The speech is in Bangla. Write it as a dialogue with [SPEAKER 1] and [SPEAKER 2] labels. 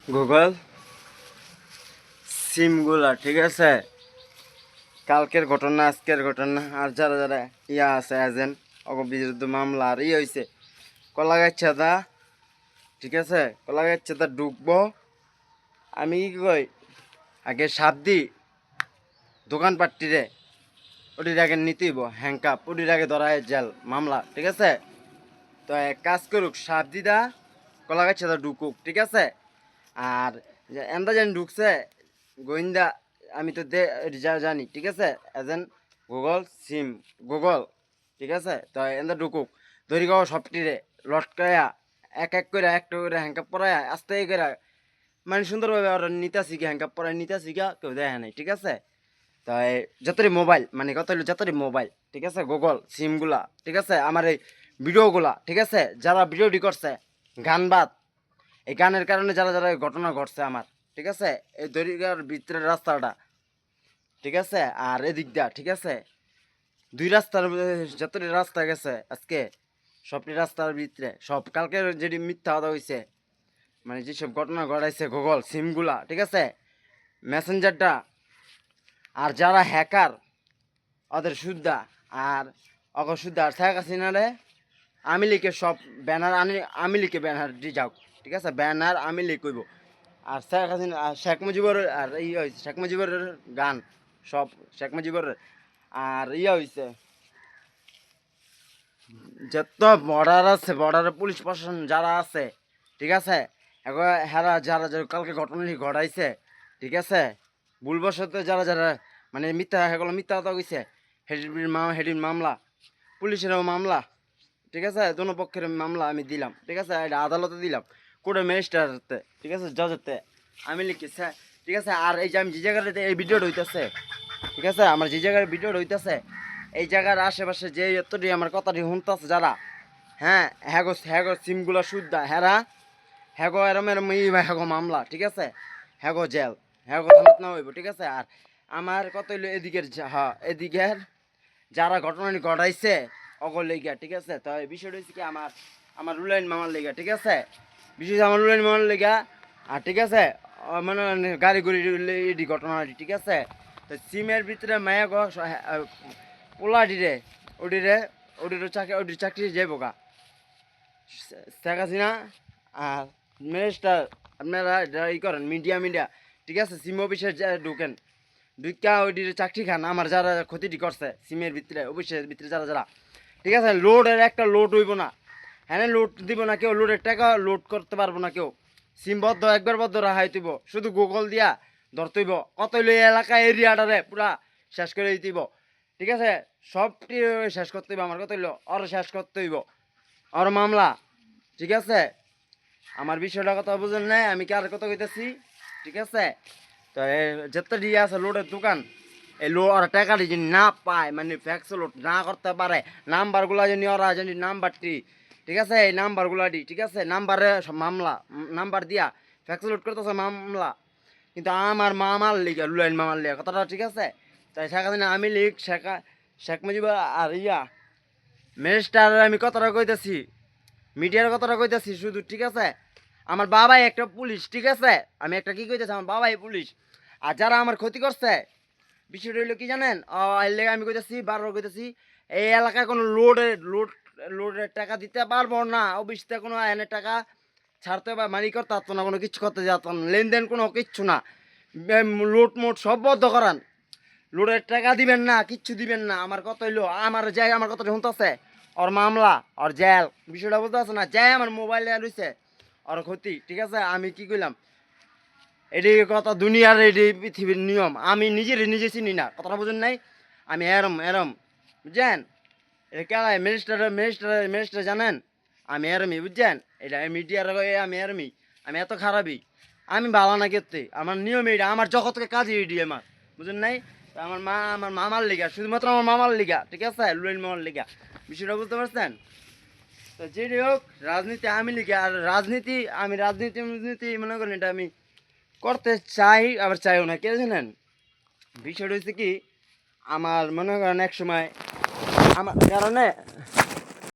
[SPEAKER 1] গুগল সিমগুলা ঠিক আছে, কালকের ঘটনা আজকের ঘটনা আর যারা যারা ইয়া আছে এজেন্ট বিরুদ্ধে মামলা আর হয়েছে কলাগাছাদা ঠিক আছে, কলাগাছাদা ঢুকবো আমি কি কই আগে সাপ দি দোকানপাটটিরে ওটির আগে নিতেইব হ্যাংকাপ ওটির আগে ধরায় জেল মামলা ঠিক আছে। তো এক কাজ করুক সাপ দিদা কলাগাছাদা ঢুকুক ঠিক আছে। আর এন্দা জানি ঢুকছে গোয়েন্দা আমি তো জানি ঠিক আছে, এজেন্ট গুগল সিম গুগল ঠিক আছে। তো এন্দা ঢুকুক ধরি গাও সবটিরে লটকায়া এক এক করে একটা করে হ্যাংকাপ পরায় আস্তে করে মানে সুন্দরভাবে ওরা নিতা শিখে হ্যাংকাপ পরায় নিতা শিখা কেউ দেয় নাই ঠিক আছে। তাই যতই মোবাইল মানে কত যতই মোবাইল ঠিক আছে গুগল সিমগুলা ঠিক আছে, আমার এই ভিডিওগুলা ঠিক আছে, যারা ভিডিওটি করছে গান বাদ এই গানের কারণে যারা যারা ঘটনা ঘটছে আমার ঠিক আছে, এই দরিকার ভিতরের রাস্তাটা ঠিক আছে আর এদিক দা ঠিক আছে, দুই রাস্তার যতটি রাস্তা গেছে আজকে সবটি রাস্তার ভিতরে সব কালকে যেটি মিথ্যা কথা হয়েছে মানে যেসব ঘটনা ঘটাইছে গুগল সিমগুলা ঠিক আছে মেসেঞ্জারটা আর যারা হ্যাকার ওদের সুদ্ধা আর অগশুদ্ধা আর শেখ হাসিনারে আমি লিখে সব ব্যানার আমি লিখে ব্যানার দি যাও ঠিক আছে, ব্যানার আমি লিখব আর শেখ হাসিনা শেখ মুজিবর আর হয়েছে শেখ মুজিবরের গান সব শেখ মুজিবরের আর হয়েছে যত বর্ডার আছে বর্ডারের পুলিশ প্রশাসন যারা আছে ঠিক আছে, এখন হেরা যারা যারা কালকে ঘটনাটি ঘটাইছে ঠিক আছে, ভুলবশত যারা যারা মানে মিথ্যা সেগুলো মিথ্যা কথা কইছে হেডির মামলা পুলিশেরও মামলা ঠিক আছে, দোনো পক্ষের মামলা আমি দিলাম ঠিক আছে, এটা আদালতে দিলাম কোর্টে ম্যাজিস্ট্রেটে ঠিক আছে জজতে আমি লিখেছি ঠিক আছে। আর এই যে আমি যে জায়গাটাতে এই ভিডিওটা হইতেছে ঠিক আছে, আমার যে জায়গার ভিডিওটা হইতেছে এই জায়গার আশেপাশে যে এতটি আমার কথাটি শুনতেছে যারা হ্যাঁ হ্যাগো হ্যাগো সিমগুলো শুদ্ধা হেরা হ্যাগো এরম এরম হ্যাগো মামলা ঠিক আছে, হ্যাগো জেল হ্যাগো থানাত না হইব ঠিক আছে। আর আমার কত হইলো এদিকের হ্যাঁ এদিকের যারা ঘটনাটি ঘটাইছে অগল লেগা ঠিক আছে। তো এই বিষয়টা হচ্ছে কি আমার আমার রুলাইন মামার লেগা ঠিক আছে, বিশেষ আমার রুলাইন মামার লেগা আর ঠিক আছে মানে গাড়ি গুড়ি এডি ঘটনাটি ঠিক আছে। তো সিমের ভিতরে মায়া গো পোলাডিরে ওডিরে ওডির চাকরি যাইব গা শেখ হাসিনা আর মিনিস্টার আপনারা ই করেন মিডিয়া ঠিক আছে, সিম অফিসে ঢুকেন ঢুকা ওইটির চাকরি খান আমার যারা ক্ষতিটি করছে সিমের ভিতরে অফিসের ভিতরে যারা যারা ঠিক আছে। লোডের একটা লোড হইব না হ্যাঁ লোড দিব না কেউ, লোডের টাকা লোড করতে পারবো না কেউ, সিম বদ্ধ একবার বদ্ধ রাখাই দিব শুধু গুগল দিয়া ধরতেইব কত হইলো এই এলাকা এরিয়াটারে পুরা শেষ করে দিতেইব ঠিক আছে, সবটি শেষ করতে হইব আমার কত হইলো আর শেষ করতে হইব আর মামলা ঠিক আছে। আমার বিষয়টা কথা বুঝেন নাই আমি কি আর কথা কইতেছি ঠিক আছে। তো যত দিয়ে আছে লোডের দোকান এই আর টাকাটি যদি না পায় মানে ফ্যাক্স লোড না করতে পারে নাম্বারগুলা যদি ওরা যদি নাম্বারটি ঠিক আছে এই নাম্বারগুলা দি ঠিক আছে নাম্বারে মামলা নাম্বার দিয়া ফ্যাক্স লোড করতেছে মামলা, কিন্তু আমার মামার লিগা লুলাইন মামার লিগা কথাটা ঠিক আছে। তাই শেখ হাসিনা আমি লিগ শেখ মুজিব আর মিনিস্টার আমি কথাটা কইতেছি মিডিয়ার কথাটা কইতেছি শুধু ঠিক আছে। আমার বাবাই একটা পুলিশ ঠিক আছে, আমি একটা কি কইতেছি আমার বাবাই পুলিশ আর যারা আমার ক্ষতি করছে বিষয়টা হইলো কি জানেন এর লেগে আমি কইতেছি বারবার কইতেছি এই এলাকায় কোনো লোডের টাকা দিতে পারবো না, অফিসতে কোনো এনে টাকা ছাড়তে বা মানি করতে পারতো না, কোনো কিছু করতে যেত না, লেনদেন কোনো কিচ্ছু না, লোড মোট সব বদ্ধ করান, লোডের টাকা দিবেন না কিচ্ছু দিবেন না। আমার কত হইলো আমার যাই আমার কত শুনতেছে ওর মামলা ওর জেল বিষয়টা বুঝতে পারছে না যাই আমার মোবাইলে রয়েছে ওর ক্ষতি ঠিক আছে। আমি কি কইলাম এটি কথা দুনিয়ার এটি পৃথিবীর নিয়ম আমি নিজে চিনি না কথাটা বুঝেন নাই, আমি এরম বুঝছেন এটা কেলাই মিনিস্টার জানেন আমি এরমই বুঝছেন, এটা মিডিয়ার আমি এরমই আমি এত খারাপই আমি ভালো না কেতে আমার নিয়ম এটা আমার জগৎকে কাজে এটি আমার বুঝেন নাই। আমার মামার লিগা শুধুমাত্র আমার মামার লিগা ঠিক আছে লুইন মামার লিগা বিষয়টা বুঝতে পারছেন। তো যেটি হোক রাজনীতি আমি লিখি আর আমি রাজনীতি মনে করেন এটা আমি করতে চাই আবার চাইও না কে জানেন বিষয়টা হচ্ছে কি আমার মনে করেন এক সময় আমার কারণে